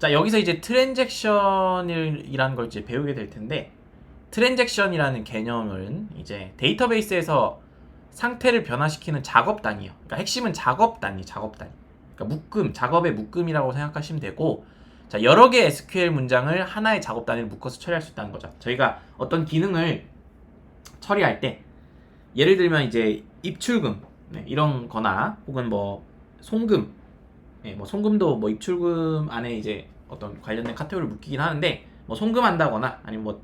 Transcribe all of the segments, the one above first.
자, 여기서 이제 트랜잭션이라는 걸 이제 배우게 될 텐데, 트랜잭션이라는 개념은 이제 데이터베이스에서 상태를 변화시키는 작업 단위예요. 그러니까 핵심은 작업 단위. 그러니까 묶음, 작업의 묶음이라고 생각하시면 되고, 자, 여러 개의 SQL 문장을 하나의 작업 단위로 묶어서 처리할 수 있다는 거죠. 저희가 어떤 기능을 처리할 때, 예를 들면 이제 입출금, 이런 거나, 혹은 뭐 송금, 뭐 송금도 뭐 입출금 안에 이제 어떤 관련된 카테고리를 묶이긴 하는데, 뭐 송금한다거나 아니면 뭐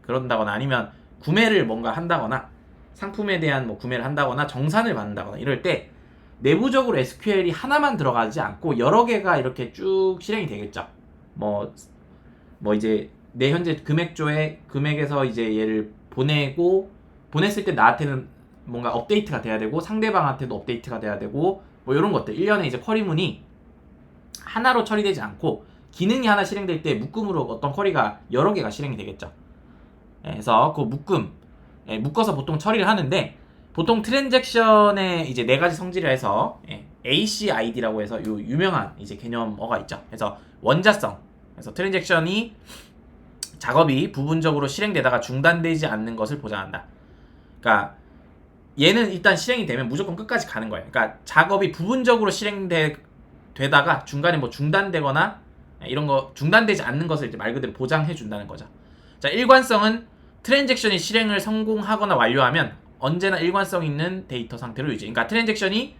그런다거나 아니면 구매를 뭔가 한다거나 상품에 대한 뭐 구매를 한다거나 정산을 받는다거나 이럴 때 내부적으로 SQL이 하나만 들어가지 않고 여러 개가 이렇게 쭉 실행이 되겠죠. 뭐 이제 내 현재 금액조에 금액에서 이제 얘를 보냈을 때 나한테는 뭔가 업데이트가 돼야 되고 상대방한테도 업데이트가 돼야 되고 뭐 이런 것들 일련의 이제 쿼리문이 하나로 처리되지 않고 기능이 하나 실행될 때 묶음으로 어떤 쿼리가 여러 개가 실행이 되겠죠. 그래서 그 묶어서 보통 처리를 하는데, 보통 트랜잭션에 이제 네 가지 성질을 해서 ACID라고 해서 요 유명한 이제 개념어가 있죠. 그래서 원자성, 그래서 트랜잭션이 작업이 부분적으로 실행되다가 중단되지 않는 것을 보장한다. 그러니까 얘는 일단 실행이 되면 무조건 끝까지 가는 거예요. 그러니까 작업이 부분적으로 실행되다가 중간에 뭐 중단되거나 이런 거 중단되지 않는 것을 이제 말 그대로 보장해 준다는 거죠. 자, 일관성은 트랜잭션이 실행을 성공하거나 완료하면 언제나 일관성 있는 데이터 상태로 유지. 그러니까 트랜잭션이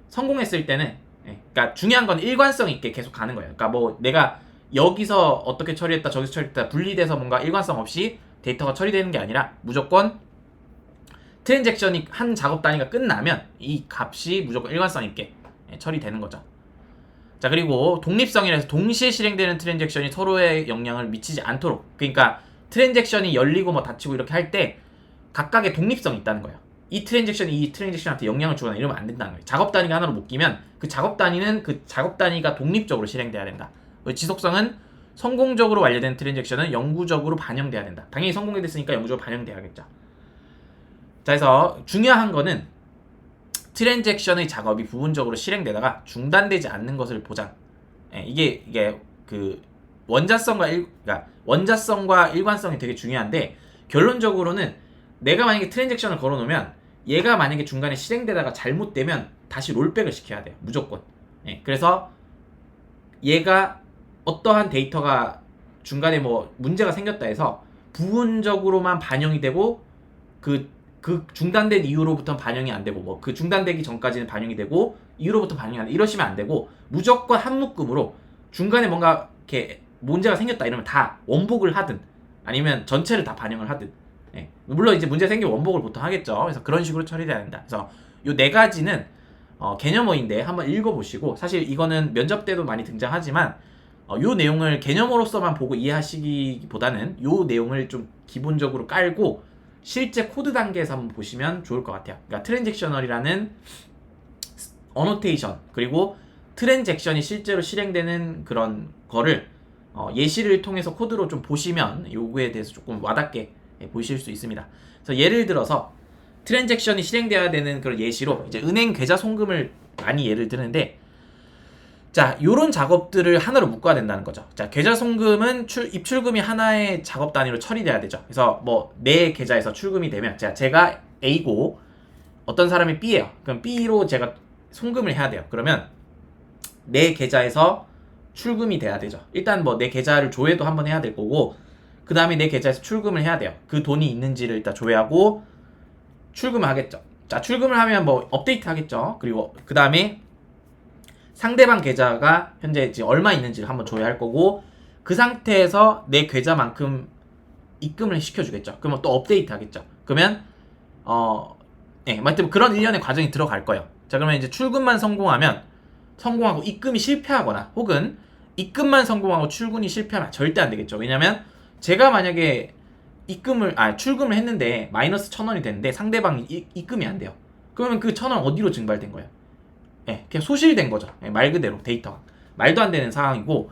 성공했을 때는, 그러니까 중요한 건 일관성 있게 계속 가는 거예요. 그러니까 뭐 내가 여기서 어떻게 처리했다 저기서 처리했다 분리돼서 뭔가 일관성 없이 데이터가 처리되는 게 아니라 무조건 트랜잭션이 한 작업 단위가 끝나면 이 값이 무조건 일관성 있게 처리되는 거죠. 자, 그리고 독립성이라 해서 동시에 실행되는 트랜잭션이 서로의 영향을 미치지 않도록, 그러니까 트랜잭션이 열리고 뭐 닫히고 이렇게 할 때 각각의 독립성이 있다는 거예요. 이 트랜잭션이 이 트랜잭션한테 영향을 주거나 이러면 안 된다는 거예요. 작업 단위가 하나로 묶이면 그 작업 단위는 그 작업 단위가 독립적으로 실행돼야 된다. 지속성은 성공적으로 완료된 트랜잭션은 영구적으로 반영돼야 된다. 당연히 성공됐으니까 영구적으로 반영돼야겠죠. 자, 그래서 중요한 거는 트랜잭션의 작업이 부분적으로 실행되다가 중단되지 않는 것을 보장. 이게 그 그러니까 원자성과 일관성이 되게 중요한데, 결론적으로는 내가 만약에 트랜잭션을 걸어놓으면 얘가 만약에 중간에 실행되다가 잘못되면 다시 롤백을 시켜야 돼요. 무조건. 그래서 얘가 어떠한 데이터가 중간에 뭐 문제가 생겼다 해서 부분적으로만 반영이 되고 그 중단된 이후로부터는 반영이 안 되고 뭐 그 중단되기 전까지는 반영이 되고 이후로부터 반영이 안 돼. 이러시면 안 되고 무조건 한 묶음으로 중간에 뭔가 이렇게 문제가 생겼다 이러면 다 원복을 하든 아니면 전체를 다 반영을 하든, 물론 이제 문제 생기면 원복을 보통 하겠죠. 그래서 그런 식으로 처리돼야 된다. 그래서 요 네 가지는 개념어인데 한번 읽어보시고, 사실 이거는 면접 때도 많이 등장하지만 요 내용을 개념으로서만 보고 이해하시기보다는 요 내용을 좀 기본적으로 깔고 실제 코드 단계에서 한번 보시면 좋을 것 같아요. 그러니까 트랜잭셔널이라는 어노테이션, 그리고 트랜잭션이 실제로 실행되는 그런 거를 예시를 통해서 코드로 좀 보시면 요거에 대해서 조금 와닿게 보실 수 있습니다. 그래서 예를 들어서 트랜잭션이 실행돼야 되는 그런 예시로 이제 은행 계좌 송금을 많이 예를 드는데, 자, 요런 작업들을 하나로 묶어야 된다는 거죠. 자, 계좌 송금은 입출금이 하나의 작업 단위로 처리돼야 되죠. 그래서 뭐 내 계좌에서 출금이 되면 제가 A고 어떤 사람이 B예요. 그럼 B로 제가 송금을 해야 돼요. 그러면 내 계좌에서 출금이 돼야 되죠. 일단 뭐 내 계좌를 조회도 한번 해야 될 거고, 그 다음에 내 계좌에서 출금을 해야 돼요. 그 돈이 있는지를 일단 조회하고 출금을 하겠죠. 자, 출금을 하면 뭐 업데이트 하겠죠. 그리고 그 다음에 상대방 계좌가 현재 지금 얼마 있는지를 한번 조회할 거고, 그 상태에서 내 계좌만큼 입금을 시켜주겠죠. 그러면 또 업데이트 하겠죠. 그러면 말하자면 그런 일련의 과정이 들어갈 거예요. 자, 그러면 이제 출금만 성공하고 입금이 실패하거나, 혹은 입금만 성공하고 출금이 실패하면 절대 안 되겠죠. 왜냐면 제가 만약에 출금을 했는데 마이너스 1,000원이 됐는데 상대방이 입금이 안 돼요. 그러면 그 1,000원 어디로 증발된 거예요? 그냥 소실된 거죠. 말 그대로 데이터가 말도 안 되는 상황이고,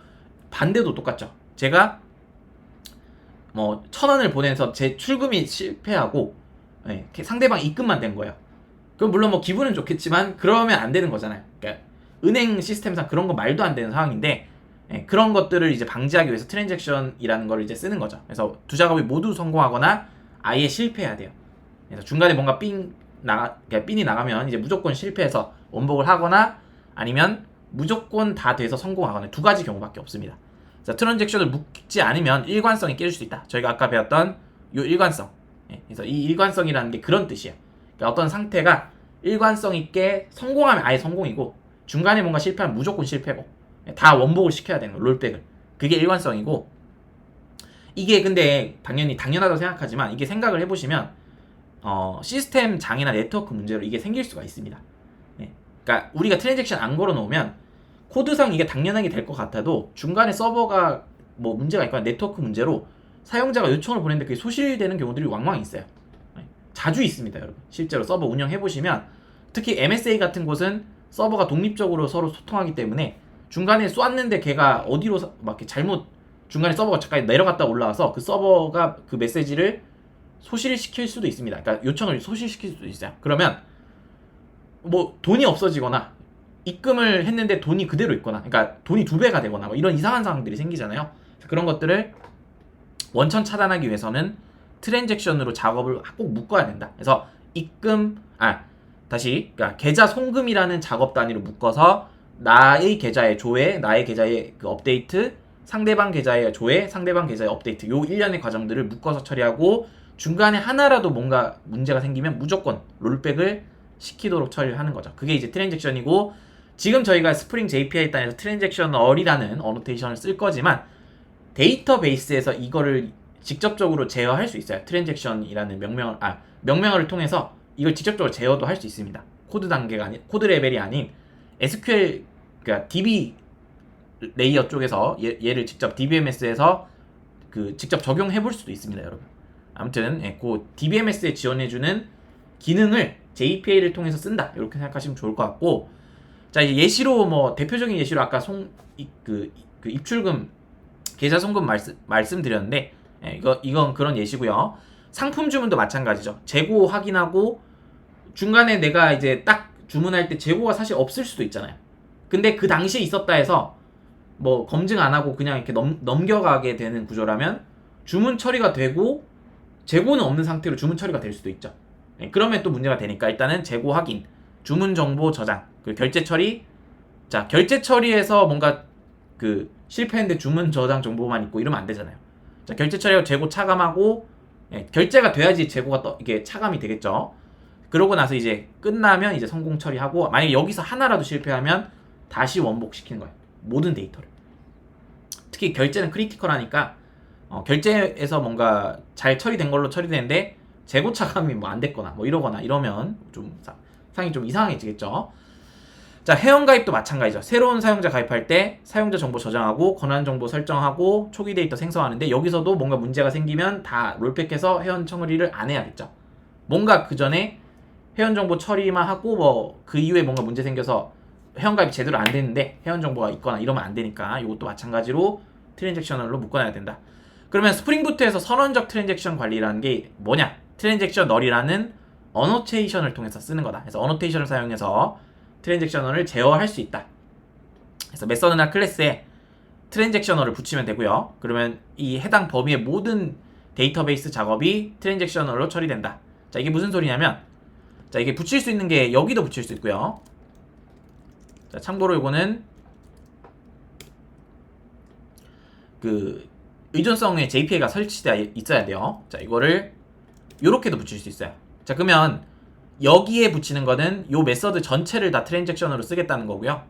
반대도 똑같죠. 제가 뭐 1,000원을 보내서 제 출금이 실패하고 상대방 입금만 된 거예요. 그럼 물론 뭐 기분은 좋겠지만 그러면 안 되는 거잖아요. 그러니까 은행 시스템상 그런 거 말도 안 되는 상황인데, 그런 것들을 이제 방지하기 위해서 트랜잭션이라는 걸 이제 쓰는 거죠. 그래서 두 작업이 모두 성공하거나 아예 실패해야 돼요. 그래서 중간에 뭔가 핀이 나가면 이제 무조건 실패해서 원복을 하거나 아니면 무조건 다 돼서 성공하거나 두 가지 경우밖에 없습니다. 자, 트랜잭션을 묶지 않으면 일관성이 깨질 수 있다. 저희가 아까 배웠던 이 일관성. 그래서 이 일관성이라는 게 그런 뜻이에요. 그러니까 어떤 상태가 일관성 있게 성공하면 아예 성공이고 중간에 뭔가 실패하면 무조건 실패고 다 원복을 시켜야 되는 거, 롤백을. 그게 일관성이고 이게 근데 당연하다고 생각하지만 이게 생각을 해보시면 시스템 장애나 네트워크 문제로 이게 생길 수가 있습니다. 그러니까 우리가 트랜잭션 안 걸어놓으면 코드상 이게 당연하게 될 것 같아도 중간에 서버가 뭐 문제가 있거나 네트워크 문제로 사용자가 요청을 보냈는데 그게 소실되는 경우들이 왕왕 있어요. 자주 있습니다, 여러분. 실제로 서버 운영해보시면 특히 MSA 같은 곳은 서버가 독립적으로 서로 소통하기 때문에 중간에 쏘았는데 걔가 어디로 막 이렇게 잘못 중간에 서버가 잠깐 내려갔다 올라와서 그 서버가 그 메시지를 소실시킬 수도 있습니다. 그러니까 요청을 소실시킬 수도 있어요. 그러면 뭐 돈이 없어지거나 입금을 했는데 돈이 그대로 있거나 그러니까 돈이 2배가 되거나 뭐 이런 이상한 상황들이 생기잖아요. 그런 것들을 원천 차단하기 위해서는 트랜잭션으로 작업을 꼭 묶어야 된다. 그래서 그러니까 계좌 송금이라는 작업 단위로 묶어서 나의 계좌의 조회, 나의 계좌의 그 업데이트, 상대방 계좌의 조회, 상대방 계좌의 업데이트 요 일련의 과정들을 묶어서 처리하고 중간에 하나라도 뭔가 문제가 생기면 무조건 롤백을 시키도록 처리를 하는 거죠. 그게 이제 트랜잭션이고 지금 저희가 스프링 JPI 단에서 트랜잭셔널이라는 어노테이션을 쓸 거지만 데이터베이스에서 이거를 직접적으로 제어할 수 있어요. 트랜잭션이라는 명령어를 통해서 이걸 직접적으로 제어도 할 수 있습니다. 코드 단계가 아닌 코드 레벨이 아닌 SQL 그러니까 DB 레이어 쪽에서 얘를 직접 DBMS에서 그 직접 적용해 볼 수도 있습니다, 여러분. 아무튼 그 DBMS에 지원해주는 기능을 JPA를 통해서 쓴다 이렇게 생각하시면 좋을 것 같고 자 이제 예시로 뭐 대표적인 예시로 아까 그 입출금 계좌 송금 말씀드렸는데 이건 그런 예시고요. 상품 주문도 마찬가지죠. 재고 확인하고 중간에 내가 이제 딱 주문할 때 재고가 사실 없을 수도 있잖아요. 근데 그 당시에 있었다 해서 뭐 검증 안 하고 그냥 이렇게 넘겨가게 되는 구조라면 주문 처리가 되고 재고는 없는 상태로 주문 처리가 될 수도 있죠. 그러면 또 문제가 되니까 일단은 재고 확인, 주문 정보 저장, 그리고 결제 처리. 자, 결제 처리에서 뭔가 그 실패했는데 주문 저장 정보만 있고 이러면 안 되잖아요. 자, 결제 처리하고 재고 차감하고 결제가 돼야지 재고가 이게 차감이 되겠죠. 그러고 나서 이제 끝나면 이제 성공 처리하고 만약에 여기서 하나라도 실패하면 다시 원복시키는 거예요. 모든 데이터를. 특히 결제는 크리티컬하니까 결제에서 뭔가 잘 처리된 걸로 처리되는데 재고 차감이 뭐 안 됐거나 뭐 이러면 좀 상이 좀 이상해지겠죠. 자, 회원가입도 마찬가지죠. 새로운 사용자 가입할 때 사용자 정보 저장하고 권한 정보 설정하고 초기 데이터 생성하는데 여기서도 뭔가 문제가 생기면 다 롤백해서 회원 처리를 안 해야겠죠. 뭔가 그 전에 회원 정보 처리만 하고 뭐 그 이후에 뭔가 문제 생겨서 회원가입이 제대로 안 되는데 회원 정보가 있거나 이러면 안 되니까 이것도 마찬가지로 트랜잭셔널로 묶어놔야 된다. 그러면 스프링부트에서 선언적 트랜잭션 관리라는 게 뭐냐? 트랜잭션 널이라는 어노테이션을 통해서 쓰는 거다. 그래서 어노테이션을 사용해서 트랜잭셔널을 제어할 수 있다. 그래서 메서드나 클래스에 트랜잭셔널을 붙이면 되고요. 그러면 이 해당 범위의 모든 데이터베이스 작업이 트랜잭셔널로 처리된다. 자, 이게 무슨 소리냐면 자, 이게 붙일 수 있는 게 여기도 붙일 수 있고요. 자, 참고로 이거는 그 의존성에 JPA가 설치되어 있어야 돼요. 자, 이거를 요렇게도 붙일 수 있어요. 자, 그러면 여기에 붙이는 거는 요 메서드 전체를 다 트랜잭션으로 쓰겠다는 거고요.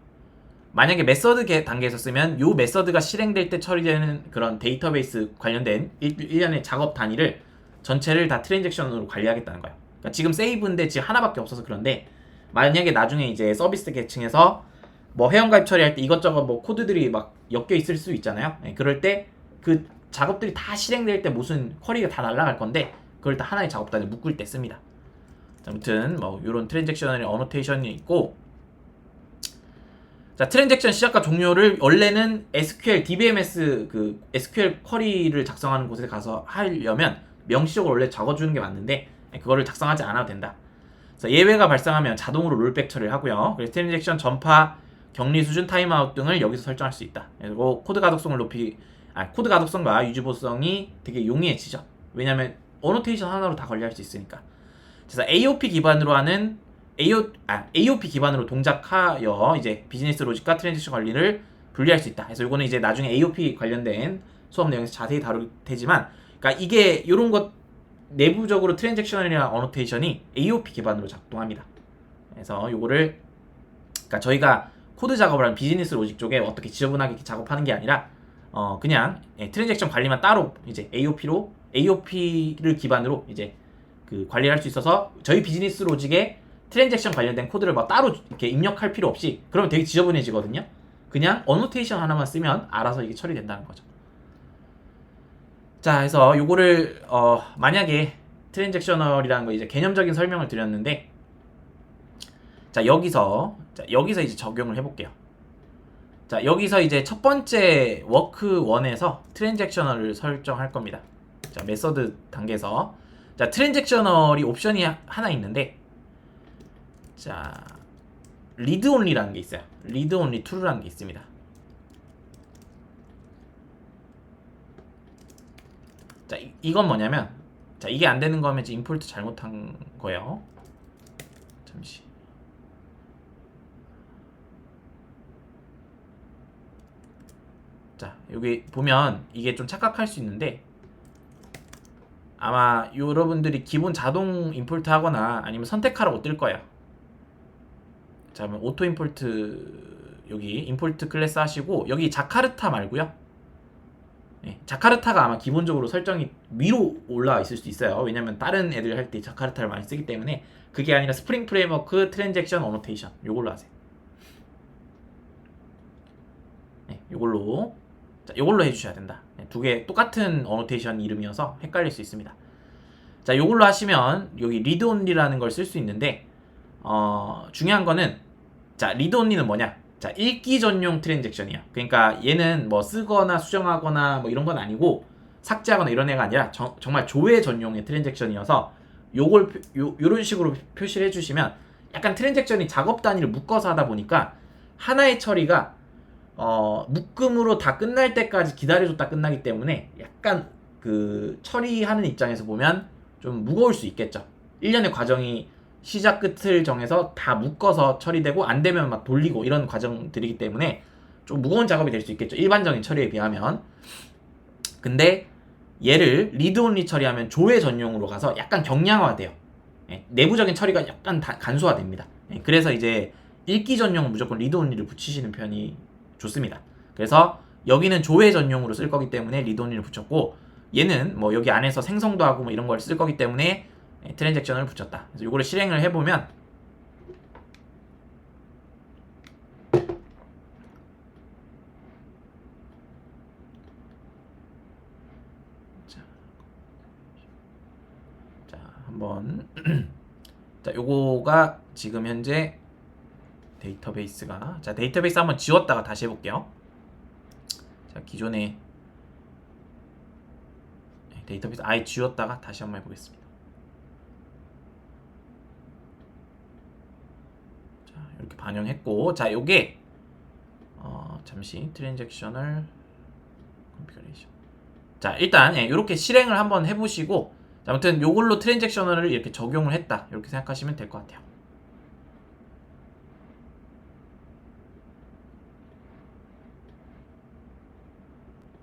만약에 메서드 단계에서 쓰면 요 메서드가 실행될 때 처리되는 그런 데이터베이스 관련된 일련의 작업 단위를 전체를 다 트랜잭션으로 관리하겠다는 거예요. 그러니까 지금 세이브인데 지금 하나밖에 없어서 그런데 만약에 나중에 이제 서비스 계층에서 뭐 회원가입 처리할 때 이것저것 뭐 코드들이 막 엮여 있을 수 있잖아요. 그럴 때 그 작업들이 다 실행될 때 무슨 쿼리가 다 날아갈 건데 그걸 다 하나의 작업 단위를 묶을 때 씁니다. 아무튼 뭐 이런 트랜잭션의 어노테이션이 있고 자, 트랜잭션 시작과 종료를 원래는 SQL DBMS 그 SQL 쿼리를 작성하는 곳에 가서 하려면 명시적으로 원래 적어주는 게 맞는데 그거를 작성하지 않아도 된다. 그래서 예외가 발생하면 자동으로 롤백 처리를 하고요. 그래서 트랜잭션 전파 격리 수준, 타임아웃 등을 여기서 설정할 수 있다. 그리고 코드 가독성을 코드 가독성과 유지보수성이 되게 용이해지죠. 왜냐면 어노테이션 하나로 다 관리할 수 있으니까. 그래서 AOP 기반으로 하는 AOP 기반으로 동작하여 이제 비즈니스 로직과 트랜지션 관리를 분리할 수 있다. 그래서 이거는 이제 나중에 AOP 관련된 수업 내용에서 자세히 다룰 테지만, 그러니까 이게 이런 것 내부적으로 트랜잭셔널이나 어노테이션이 AOP 기반으로 작동합니다. 그래서 요거를 그러니까 저희가 코드 작업을 하는 비즈니스 로직 쪽에 어떻게 지저분하게 작업하는 게 아니라 그냥 트랜잭션 관리만 따로 이제 AOP를 기반으로 이제 그 관리를 할 수 있어서 저희 비즈니스 로직에 트랜잭션 관련된 코드를 막 따로 이렇게 입력할 필요 없이, 그러면 되게 지저분해지거든요. 그냥 어노테이션 하나만 쓰면 알아서 이게 처리된다는 거죠. 자, 그래서 요거를 만약에 트랜잭셔널이라는 거 이제 개념적인 설명을 드렸는데, 자 여기서 이제 적용을 해볼게요. 자 여기서 이제 첫 번째 워크 1에서 트랜잭셔널을 설정할 겁니다. 자 메서드 단계에서 자 트랜잭셔널이 옵션이 하나 있는데, 자 리드 온리라는 게 있어요. 리드 온리 툴이라는 게 있습니다. 자 이건 뭐냐면, 자 이게 안 되는 거면 이제 임포트 잘못한 거예요. 잠시. 자 여기 보면 이게 좀 착각할 수 있는데, 아마 여러분들이 기본 자동 임포트 하거나 아니면 선택하라고 뜰 거예요. 자 그러면 오토 임포트, 여기 임포트 클래스 하시고 여기 자카르타 말고요. 네, 자카르타가 아마 기본적으로 설정이 위로 올라와 있을 수도 있어요. 왜냐면 다른 애들 할 때 자카르타를 많이 쓰기 때문에. 그게 아니라 스프링 프레임워크 트랜잭션 어노테이션 요걸로 하세요. 네, 요걸로 해주셔야 된다. 네, 두 개 똑같은 어노테이션 이름이어서 헷갈릴 수 있습니다. 자 요걸로 하시면 여기 리드 온리라는 걸 쓸 수 있는데, 중요한 거는, 자 리드 온리는 뭐냐, 자 읽기 전용 트랜잭션이야. 그러니까 얘는 뭐 쓰거나 수정하거나 뭐 이런 건 아니고 삭제하거나 이런 애가 아니라 정말 조회 전용의 트랜잭션이어서 요걸 요런 식으로 표시를 해주시면, 약간 트랜잭션이 작업 단위를 묶어서 하다 보니까 하나의 처리가 묶음으로 다 끝날 때까지 기다려줬다 끝나기 때문에 약간 그 처리하는 입장에서 보면 좀 무거울 수 있겠죠. 1년의 과정이 시작 끝을 정해서 다 묶어서 처리되고 안 되면 막 돌리고 이런 과정들이기 때문에 좀 무거운 작업이 될 수 있겠죠. 일반적인 처리에 비하면. 근데 얘를 리드 온리 처리하면 조회 전용으로 가서 약간 경량화돼요. 내부적인 처리가 약간 간소화됩니다. 그래서 이제 읽기 전용은 무조건 리드 온리를 붙이시는 편이 좋습니다. 그래서 여기는 조회 전용으로 쓸 거기 때문에 리드 온리를 붙였고, 얘는 뭐 여기 안에서 생성도 하고 뭐 이런 걸 쓸 거기 때문에 트랜잭션을 붙였다. 그래서 이거를 실행을 해보면, 자 한번 자 요거가 지금 현재 데이터베이스가, 자 데이터베이스 한번 지웠다가 다시 해볼게요. 자 기존에 데이터베이스 아예 지웠다가 다시 한번 해보겠습니다. 자 이렇게 반영했고, 자 요게 잠시 트랜잭셔널 컨피그레이션. 자 일단 이렇게 실행을 한번 해보시고, 자, 아무튼 요걸로 트랜잭셔널을 이렇게 적용을 했다 이렇게 생각하시면 될 것 같아요.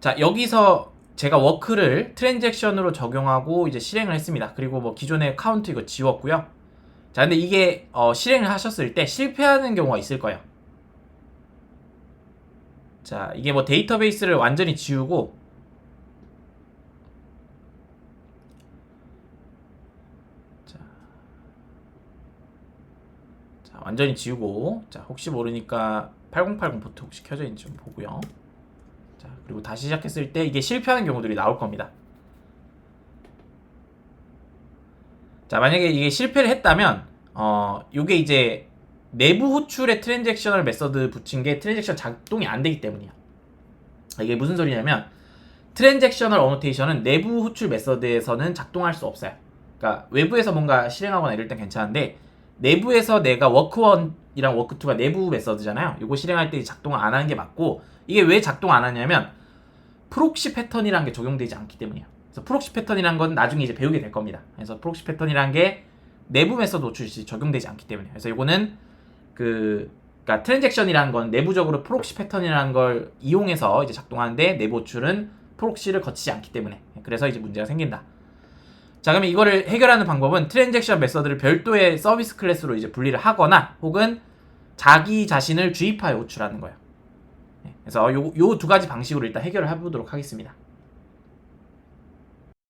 자 여기서 제가 워크를 트랜잭션으로 적용하고 이제 실행을 했습니다. 그리고 뭐 기존의 카운트 이거 지웠고요. 자 근데 이게 실행을 하셨을 때 실패하는 경우가 있을 거예요. 자 이게 뭐 데이터베이스를 완전히 지우고, 자 완전히 지우고, 자 혹시 모르니까 8080 포트 혹시 켜져 있는지 좀 보고요. 자 그리고 다시 시작했을 때 이게 실패하는 경우들이 나올 겁니다. 자 만약에 이게 실패를 했다면 요게 이제 내부 호출에 트랜잭셔널 메서드 붙인 게 트랜잭션 작동이 안 되기 때문이야. 이게 무슨 소리냐면, 트랜잭셔널 어노테이션은 내부 호출 메서드에서는 작동할 수 없어요. 그러니까 외부에서 뭔가 실행하거나 이럴 땐 괜찮은데, 내부에서 내가 워크1 워크1이랑 워크2가 내부 메서드잖아요. 이거 실행할 때 작동을 안 하는 게 맞고, 이게 왜 작동 안 하냐면 프록시 패턴이라는 게 적용되지 않기 때문이에요. 그래서 프록시 패턴이라는 건 나중에 이제 배우게 될 겁니다. 그래서 프록시 패턴이라는 게 내부 메서드 호출 시 적용되지 않기 때문에. 그래서 이거는 그러니까 트랜잭션이라는 건 내부적으로 프록시 패턴이라는 걸 이용해서 이제 작동하는데 내부 호출은 프록시를 거치지 않기 때문에. 그래서 이제 문제가 생긴다. 자, 그러면 이거를 해결하는 방법은 트랜잭션 메서드를 별도의 서비스 클래스로 이제 분리를 하거나 혹은 자기 자신을 주입하여 호출하는 거예요. 그래서 요 두 가지 방식으로 일단 해결을 해보도록 하겠습니다.